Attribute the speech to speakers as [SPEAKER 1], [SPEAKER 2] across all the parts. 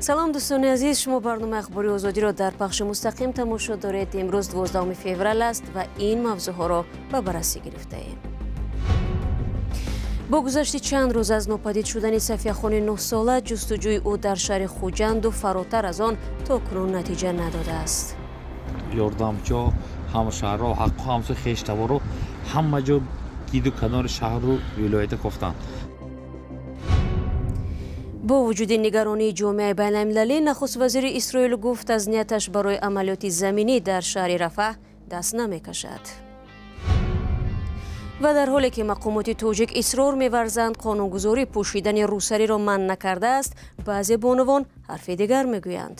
[SPEAKER 1] салом дӯстони азиз, шумо барномаи ахбори озодиро дар пахши мустақим тамошо доред. имрӯз 12 феврал аст ва ин мавзӯъҳоро ба баррасӣ гирифтаем. бо гузашти чанд рӯз аз нопадид шудани Сафияхони 9 сола, ҷустуҷӯи ӯ дар шаҳри Хуҷанду фаротар аз он то кунун натиҷа надодааст.
[SPEAKER 2] ёрдамчо ҳамшаҳрро ҳаққу ҳамсо хештаворо ҳама ҷо гиду канори шаҳру вилоята кофтанд.
[SPEAKER 1] бо вуҷуди нигаронии ҷомеаи байналмилалӣ, нахуст вазири Исроил гуфт аз нияташ барои амалиёти заминӣ дар шаҳри Рафаҳ даст намекашад. ва дар ҳоле ки мақомоти тоҷик исрор меварзанд қонунгузорӣ пӯшидани рӯсариро манъ накардааст, баъзе бонувон ҳарфи дигар мегӯянд.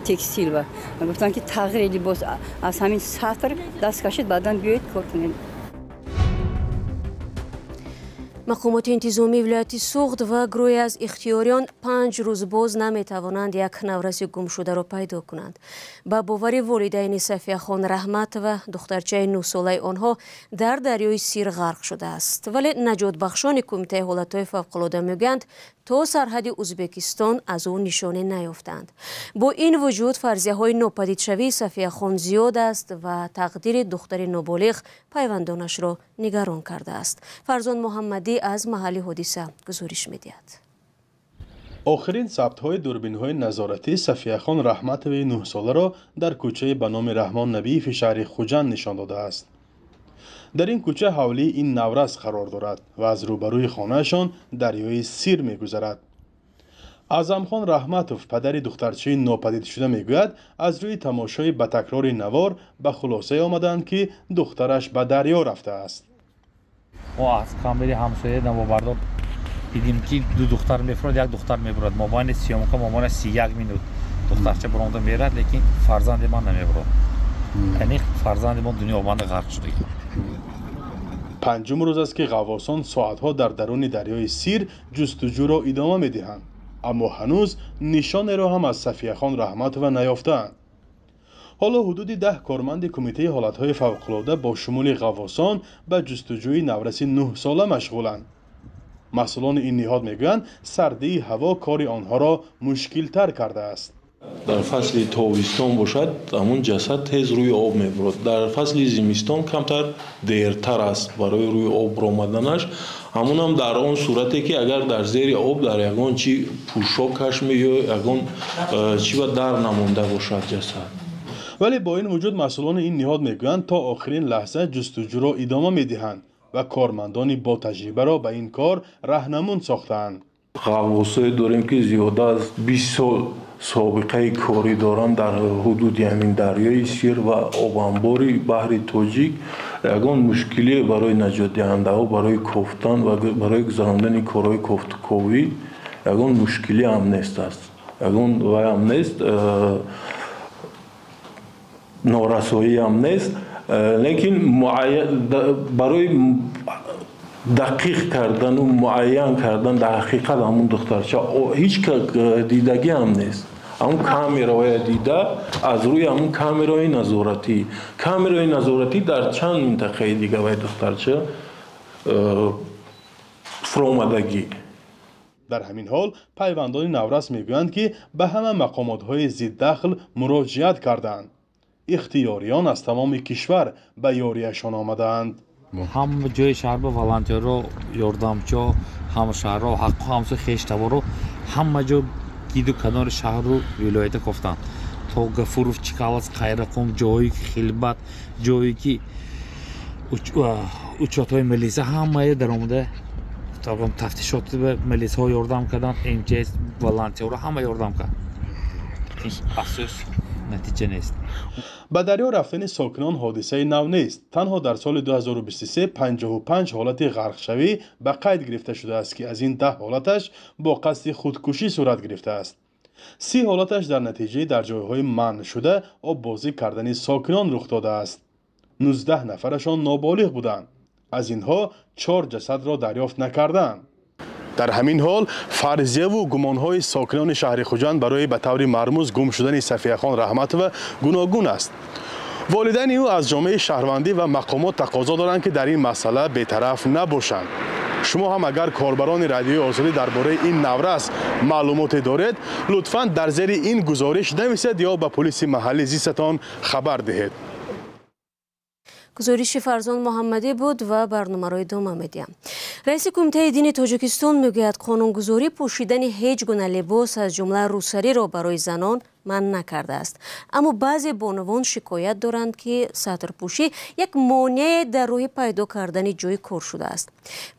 [SPEAKER 3] текстил ва гуфтан ки тағйири либос аз ҳамин сатр даст кашид, баъдан биёед кор кунед.
[SPEAKER 1] мақомоти интизомии вилояти Суғд ва гурӯҳе аз ихтиёриён 5 рӯз боз наметавонанд як навраси гумшударо пайдо кунанд. ба бовари волидайни Сафияхон Раҳматова, духтарчаи 9 солаи онҳо дар дарёи Сир ғарқ шудааст. вале наҷотбахшони кумитаи ҳолатҳои фавқулода мегӯянд, то сарҳади Узбекистон аз ӯ нишоне наёфтанд. бо ин вуҷуд фарзияҳои нопадидшавии Сафияхон зиёд аст ва тақдири духтари ноболиғ пайвандонашро нигарон кардааст. Фарзон Муҳаммадӣ аз маҳалли ҳодиса гузориш медиҳад.
[SPEAKER 4] охирин сабтҳои дурбинҳои назоратии Сафияхон Раҳматоваи 9 соларо дар кӯчаи ба номи Раҳмон Набиеви шаҳри Хуҷанд нишон додааст. дар ин кӯча ҳавлии ин наврас қарор дорад ва аз рӯбарӯи хонаашон дарёи Сир мегузарад. Аъзамхон Раҳматов, падари духтарчаи нопадидшуда, мегӯяд аз рӯи тамошои батакрори навор ба хулосае омаданд ки духтараш ба дарьё рафтааст.
[SPEAKER 2] мо аз камери ҳамсояи навобардор дидем ки ду духтар мефурад, як духтар мебурад. мобайни сиёмка мобайни 31 минут духтарча бронда мерад, лекин фарзанди ман намебурад. яъне фарзанди мо дунёбанда ғарқ шуд.
[SPEAKER 4] панҷум рӯз аст ки ғаввосон соатҳо дар даруни дарёи Сир ҷустуҷӯро идома медиҳанд, аммо ҳанӯз нишонеро ҳам аз Сафияхон Раҳматова наёфтаанд. ҳоло ҳудуди 10 корманди кумитаи ҳолатҳои фавқулода бо шумули ғаввосон ба ҷустуҷӯи навраси 9 сола машғуланд. масъулони ин ниҳод мегӯянд, сардии ҳаво кори онҳоро мушкилтар кардааст.
[SPEAKER 5] дар фасли тобистон бошад, ҳамун ҷасад тез рӯи об мебурад. дар фасли зимистон камтар дертар аст барои рӯи об баромаданаш. ҳамунам дар он сурате ки агар дар зери об дар ягон чи пӯшокаш ё ягон чи ба дар намонда бошад ҷасад.
[SPEAKER 4] вале бо ин вуҷуд масъулони ин ниҳод мегӯянд, то охирин лаҳза ҷустуҷӯро идома медиҳанд ва кормандони ботаҷрибаро ба ин кор раҳнамун сохтаанд.
[SPEAKER 5] ғаввосое дорем ки зиёда аз 20 сол собиқаи корӣ доранд дар ҳудуди ҳамин дарёи Сир ва обанбори баҳри Тоҷик. ягон мушкилие барои наҷотдиҳандаҳо барои кофтан ва барои гузарондани корҳои кофтуковӣ ягон мушкилӣ ҳам нест аст. ягон вай ҳам нест, норасоӣ ҳам нест, лекин барои дақиқ кардану муайян кардан дар ҳақиқат ҳамун духтарча ҳеҷ дидагӣ ҳам нест. ҳамун камераҳои дида аз рӯи ҳамун камераи назоратӣ дар чанд минтақаи дига вай духтарча фуромадагӣ.
[SPEAKER 4] дар ҳамин ҳол пайвандони наврас мегӯянд ки ба ҳама мақомотҳои зиддахл муроҷиат карданд. ихтиёриён аз тамоми кишвар ба ёрияшон омадаанд.
[SPEAKER 2] ҳама ҷои шаҳр ба волонтеро, ёрдамчо ҳамшаҳрро ҳаққу ҳамсо хештаворо ҳама ҷо гиду канори шаҳру вилоята кофтанд. то Гафуров, Чикалас, Қайрақум, ҷое ки Хилбат, ҷое ки учётҳои милиса ҳамае даромада тафтишоти милисаҳо ёрдам карданд. МЧС волонтеро ҳама ёрдам кард. афсӯс натиҷа нест.
[SPEAKER 4] ба дарьё рафтани сокинон ҳодисаи нав нест. танҳо дар соли 2023 55 ҳолати ғарқшавӣ ба қайд гирифта шудааст ки аз ин 10 ҳолаташ бо қасди худкушӣ сурат гирифтааст. 30 ҳолаташ дар натиҷаи дар ҷойҳои манъ шуда оббозӣ кардани сокинон рух додааст. 19 нафарашон ноболиғ буданд. аз инҳо 4 ҷасадро дарёфт накарданд. дар ҳамин ҳол фарзияву гумонҳои сокинони шаҳри Хуҷанд барои ба таври мармӯз гум шудани Сафияхон Раҳматова гуногун аст. волидайни ӯ аз ҷомеаи шаҳрвандӣ ва мақомот тақозо доранд ки дар ин масъала бетараф набошанд. شما هم اگر کاربران رادیوی آزادی درباره این نورس معلومات دارید لطفاً در زیر این گزارش نویسید یا به پلیس محلی زیستان خبر دهید.
[SPEAKER 1] گزارش فرزان محمدی بود و برنامه را ادامه میدیم. رئیس کمیته دینی تاجیکستان میگوید قانونگذاری پوشیدن هیچ گونه لباس از جمله روسری را برای زنان منع نکرده است، اما بعضی بانوان شکایت دارند که سطرپوشی یک مانع در راه پیدا کردن جای کار شده است.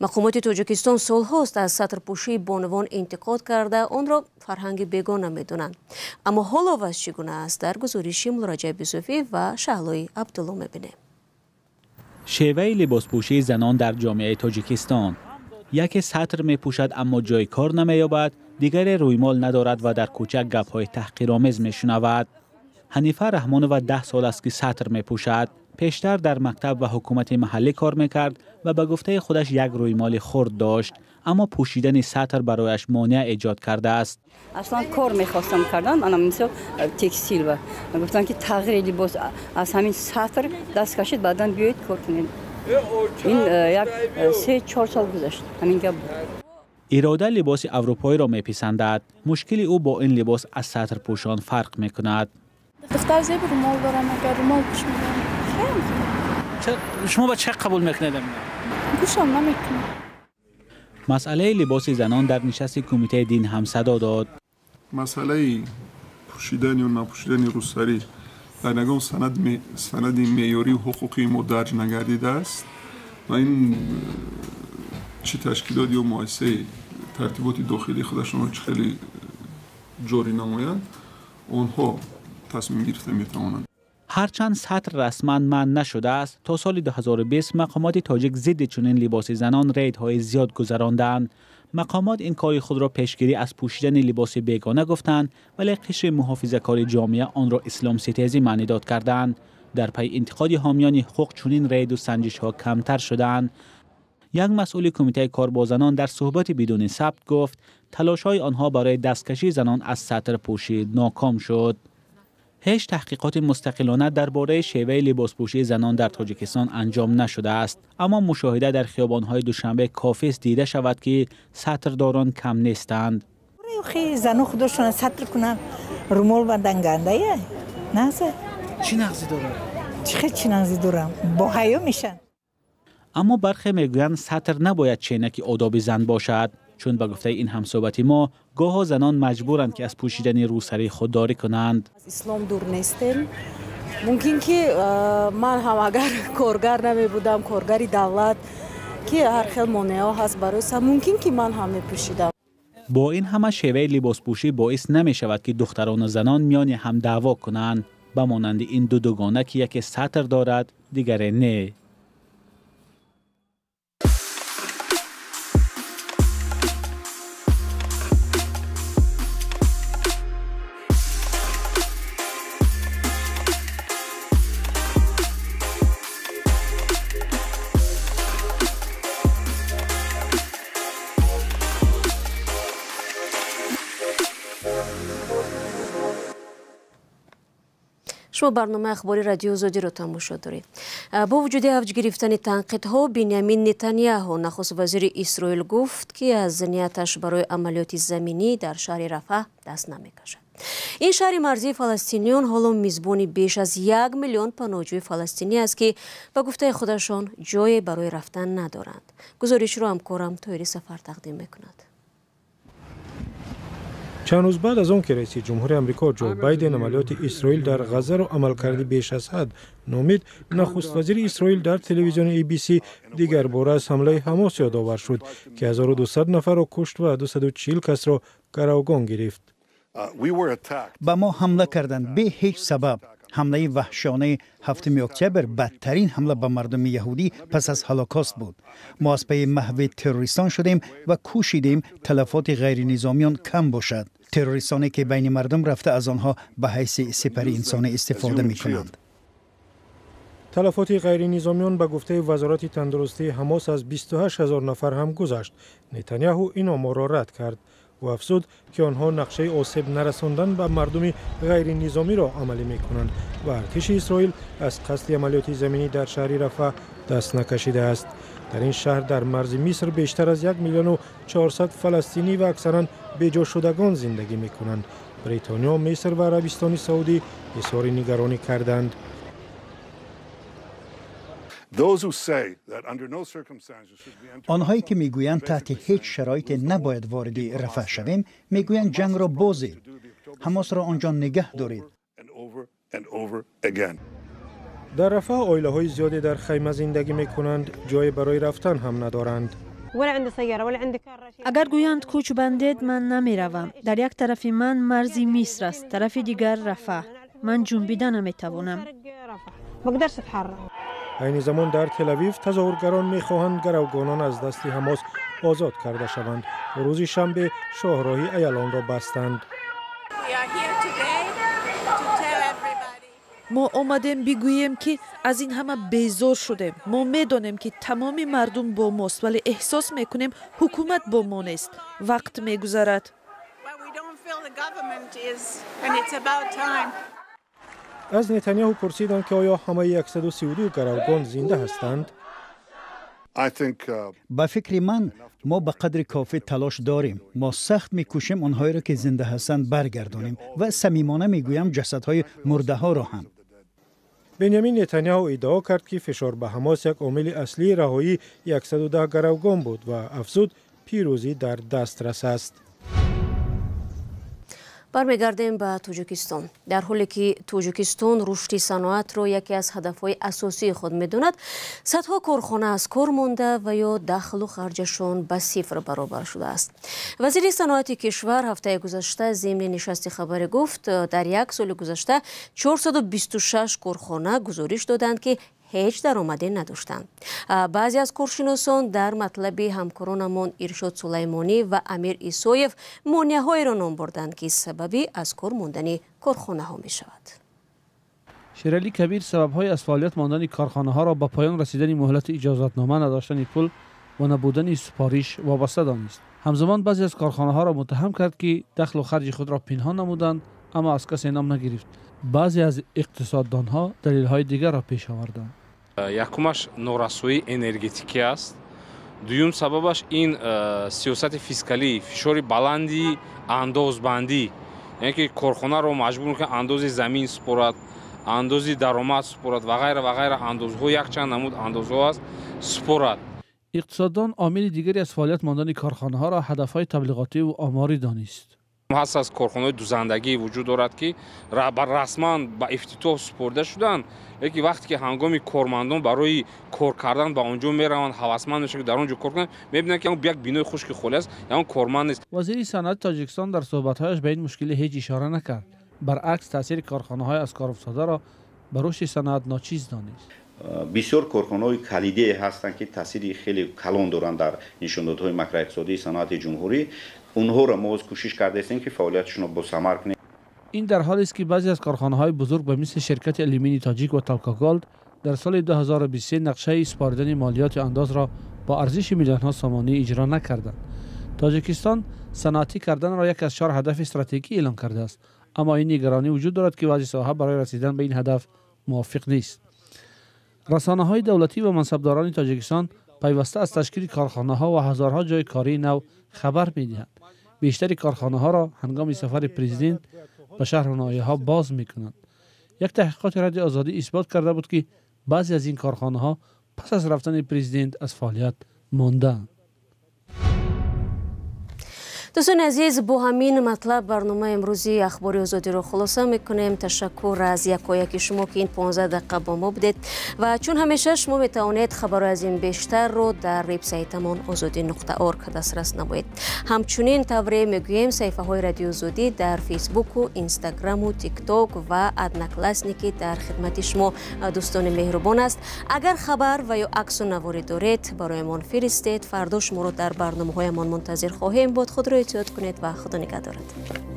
[SPEAKER 1] مقامات تاجیکستان سالهاست از سطرپوشی بانوان انتقاد کرده آن را فرهنگ بیگانه میدونند، اما حال و وضع چگونه است در گزارش مراجعه بیوسفی و شهلای عبدالله میبینیم.
[SPEAKER 6] شیوه لباسپوشی زنان در جامعه تاجیکستان: یکی سطر می پوشد اما جای کار نمی‌یابد، دیگری رویمال ندارد و در کوچه گپ‌های تحقیرآمیز می‌شنود. حنیفه رحمانووا 10 سال است که سطر می پوشد. پیشتر در مکتب و حکومت محلی کار می‌کرد و به گفته خودش یک رویمال خرد داشت، اما پوشیدن سطر برایش مانع ایجاد کرده است.
[SPEAKER 3] اصلا کار می‌خواستم کردن، منم مثلا تکستیل و گفتن که تغییر لباس از همین سطر دست کشید بعداً بیایید کار کنید. این یک 3-4 سال گذشت همین گپ بود.
[SPEAKER 6] اراده لباس اروپایی را میپسندد. مشکل او با این لباس از سطر پوشان فرق میکند.
[SPEAKER 7] دختر زیب رومال دارم، اگر رومال پوش میدم
[SPEAKER 6] شما با چه قبول میکنید؟
[SPEAKER 7] گوشم نمیکنم.
[SPEAKER 6] مسئله لباس زنان در نشست کمیته دین هم صدا داد.
[SPEAKER 8] مسئله پوشیدن یا نپوشیدن روسری در نگاه سند معیاری و حقوقی ما درج نگردیده است و این چه تشکیلات یا مؤسسه ترتیبات داخلی خودشون رو خیلی جاری نمایند آنها تصمیم گرفته میتوانند.
[SPEAKER 6] هرچند سطر رسما منع نشده است، تا سال 2020 مقامات تاجیک ضد چنین لباس زنان ریدهای زیاد گذراندند. مقامات این کار خود را پیشگیری از پوشیدن لباس بیگانه گفتند، ولی قشر محافظه‌کار جامعه آن را اسلام ستیزی معنی داد کردند. در پی انتقاد حامیان حقوق چنین رید و سنجش ها کمتر شدند. یک مسئول کمیته کار با زنان در صحبت بدون ثبت گفت تلاش های آنها برای دستکشی زنان از سطر پوشی ناکام شد. هیچ تحقیقات مستقلانه درباره شیوه لباسپوشی زنان در تاجیکستان انجام نشده است، اما مشاهده در خیابان‌های دوشنبه کافی است دیده شود که سطرداران کم نیستند.
[SPEAKER 9] خیلی زنان خودشون سطر کنن، رومال بندن گنده نازه.
[SPEAKER 6] چی نغزی دارن؟
[SPEAKER 9] چی نغزی دارن؟ با حیا میشن.
[SPEAKER 6] اما برخی میگویند سطر نباید چینک آداب زن باشد، چون به گفته این همصحبتی ما گاهی زنان مجبورند که از پوشیدن روسری خودداری کنند.
[SPEAKER 10] اسلام دور نیستیم. ممکن که من هم اگر کارگر نمی بودم، کارگری دولت که هر خیل مانع هست برای ممکن که من هم میپوشیدم.
[SPEAKER 6] با این همه شیوه لباسپوشی باعث نمی شود که دختران و زنان میان هم دعوا کنند، به مانند این دوگانه که یکی سطر دارد دیگری نه.
[SPEAKER 1] شما برنامه اخباری رادیو آزادی رو تماشا دارید. با وجود افج گرفتن تنقیدها، بنیامین نتانیاهو نخست وزیر اسرائیل گفت که از نیتش برای عملیات زمینی در شهر رفح دست نمیکشد. این شهر مرزی فلسطینیان حالا میزبانی بیش از 1 میلیون پناهجوی فلسطینی است که به گفته خودشان جای برای رفتن ندارند. گزارش رو همکارم طاهری سفر تقدیم میکند.
[SPEAKER 11] چند روز بعد از آن که رئیس جمهور آمریکا جو بایدن عملیات اسرائیل در غزه را عملکردی بیش از حد نامید، نخست وزیر اسرائیل در تلویزیون ABC دیگر باره از حمله حماس یادآور شد که 1200 نفر را کشت و 240 کس را گروگان گرفت.
[SPEAKER 12] به ما حمله کردند به هیچ سبب. حمله وحشانه 7 اکتبر بدترین حمله به مردم یهودی پس از هولوکاست بود. ما از پی محو تروریستان شدیم و کوشیدیم تلفات غیر نظامیان کم باشد. تروریستانی که بین مردم رفته از آنها به حیث سپر انسانی استفاده می کنند.
[SPEAKER 11] تلفات غیر نظامیان به گفته وزارت تندرستی حماس از 28000 نفر هم گذشت. نتانیاهو این آمار را رد کرد و افزود که آنها نقشه آسیب نرساندن به مردم غیر نظامی را عملی می کنند و ارتش اسرائیل از قصد عملیات زمینی در شهر رفح دست نکشیده است. در این شهر در مرز مصر بیشتر از 1,400,000 فلسطینی و اکثرا بیجا شدگان زندگی می کنند. بریتانیا، مصر و عربستان سعودی اظهار نگرانی کردند.
[SPEAKER 12] آنهایی که میگویند تحت هیچ شرایطی نباید وارد رفح شویم، میگویند جنگ را بازید. حماس را آنجا نگه دارید.
[SPEAKER 11] در رفح عائله‌های زیادی در خیمه زندگی میکنند، جای برای رفتن هم ندارند.
[SPEAKER 13] اگر گویند کوچ بندید من نمیروم. در یک طرف من مرز مصر است، طرف دیگر رفح. من جنبیدن نمیتوانم.
[SPEAKER 11] این زمان در تل آویو تظاهرگران میخواهند گروگانان از دست حماس آزاد کرده شوند. روز شنبه شاهراهی ایالان را بستند.
[SPEAKER 14] ما آمدیم بگوییم که از این همه بیزار شدیم. ما میدانیم که تمام مردم با ماست، ولی احساس میکنیم حکومت با ما نیست. وقت میگذرد.
[SPEAKER 11] از نتانیاهو پرسیدند که آیا همه 132 گروگان زنده هستند؟
[SPEAKER 12] با فکر من ما به قدر کافی تلاش داریم. ما سخت میکوشیم آنهایی را که زنده هستند برگردانیم و صمیمانه میگویم جسدهای مرده ها را هم.
[SPEAKER 11] بنیامین نتانیاهو ادعا کرد که فشار به حماس یک عامل اصلی رهایی 110 گروگان بود و افزود پیروزی در دسترس است.
[SPEAKER 1] برمیگردیم به تاجیکستان. در حالی که تاجیکستان رشد صنعت را یکی از هدفهای اساسی خود می‌داند، صدها کارخانه از کار مانده و یا دخل و خرجشان به صفر برابر شده است. وزیر صنعت کشور هفته گذشته ضمن نشست خبری گفت در یک سال گذشته 426 کارخانه گزارش دادند که هیچ درآمدی نداشتند. بعضی از کارشناسان در مطلب همکارانمان ارشاد سلیمانی و امیر ایسویف مانع‌هایی را نام بردند که سببی از کار ماندن کارخانه ها می شود.
[SPEAKER 15] شیرعلی کبیر سبب‌های از فعالیت ماندن کارخانه ها را با پایان رسیدن مهلت اجازتنامه نداشتن پول و نبودن سپارش وابسته دانست. همزمان بعضی از کارخانه ها را متهم کرد که دخل و خرج خود را پنهان نمودند اما از کسی نام نگرفت. بعضی از اقتصاددان ها دلیل دیگر را پیش آوردند.
[SPEAKER 16] یکمش نورسویی انرژتیکی است. دوم سببش این سیاست فیسکالی، فشار بلندی اندازبندی، یعنی که کارخانه را مجبور کنه اندازه زمین سپارد، اندازه درآمد سپارد و غیره و غیره. اندازها یک چند نمود اندازها است سپارد.
[SPEAKER 15] اقتصاددان عامل دیگری از فعالیت ماندن کارخانه ها را هدفهای تبلیغاتی و آماری دانست.
[SPEAKER 16] هست از کارخانه‌های دوزندگی وجود دارد که رسما به افتتاح سپرده شدند، لیکن وقتی که هنگام کارمندان برای کار کردن به آنجا میروند هوسمند میشن که در آنجا کار کنند، میبینند که یک بینای خشک خالی است یا اون کارمند نیست.
[SPEAKER 15] وزیر صنعت تاجیکستان در صحبت‌هایش به این مشکل هیچ اشاره نکرد. برعکس تاثیر کارخانه‌های از کار افتاده را بر رشد صنعت ناچیز دانست.
[SPEAKER 17] بسیار کارخانه‌های کلیدی هستند که تاثیر خیلی کلان دارند در نشاندادهای ماکرواقتصادی صنعت جمهوری. اونها را ما کوشش کرده هستیم که فعالیتشون را با ثمر کنیم.
[SPEAKER 15] این در حالی است که بعضی از کارخانه‌های بزرگ به مثل شرکت آلومینی تاجیک و تالکاگالد در سال 2023 نقشه سپردن مالیات انداز را با ارزش میلیون‌ها سامانه اجرا نکردند. تاجیکستان صنعتی کردن را یک از 4 هدف استراتژیکی اعلام کرده است، اما این نگرانی وجود دارد که بعضی ساحات برای رسیدن به این هدف موافق نیست. رسانه‌های دولتی و منصبداران تاجیکستان پیوسته از تشکیل کارخانه‌ها و هزارها جای کاری نو خبر می‌دهند. بیشتر کارخانه‌ها را هنگام سفر پرزیدنت به شهر و ناحیه‌ها باز می‌کنند. یک تحقیقات رادیو آزادی اثبات کرده بود که بعضی از این کارخانه‌ها پس از رفتن پرزیدنت از فعالیت ماندند.
[SPEAKER 1] دوستان عزیز، با همین مطلب برنامه امروزی اخباری آزادی را خلاصه میکنیم. تشکر از یکایک شما که این 15 دقیقه با ما بودید و چون همیشه شما میتوانید خبر از این بیشتر رو در وبسایتمان azadi.org دسترس نمایید. همچنین توری میگوییم صفحه های رادیو آزادی در فیسبوک و اینستاگرام و تیک تاک و ادناکلاسنیکی در خدمت شما دوستان مهربان است. اگر خبر و یا عکس و نواری دارید برایمان فرستید. فردا شما رو در برنامه‌هایمان منتظر خواهیم بود. خود را احتیاط کنید و خدا نگهدارت.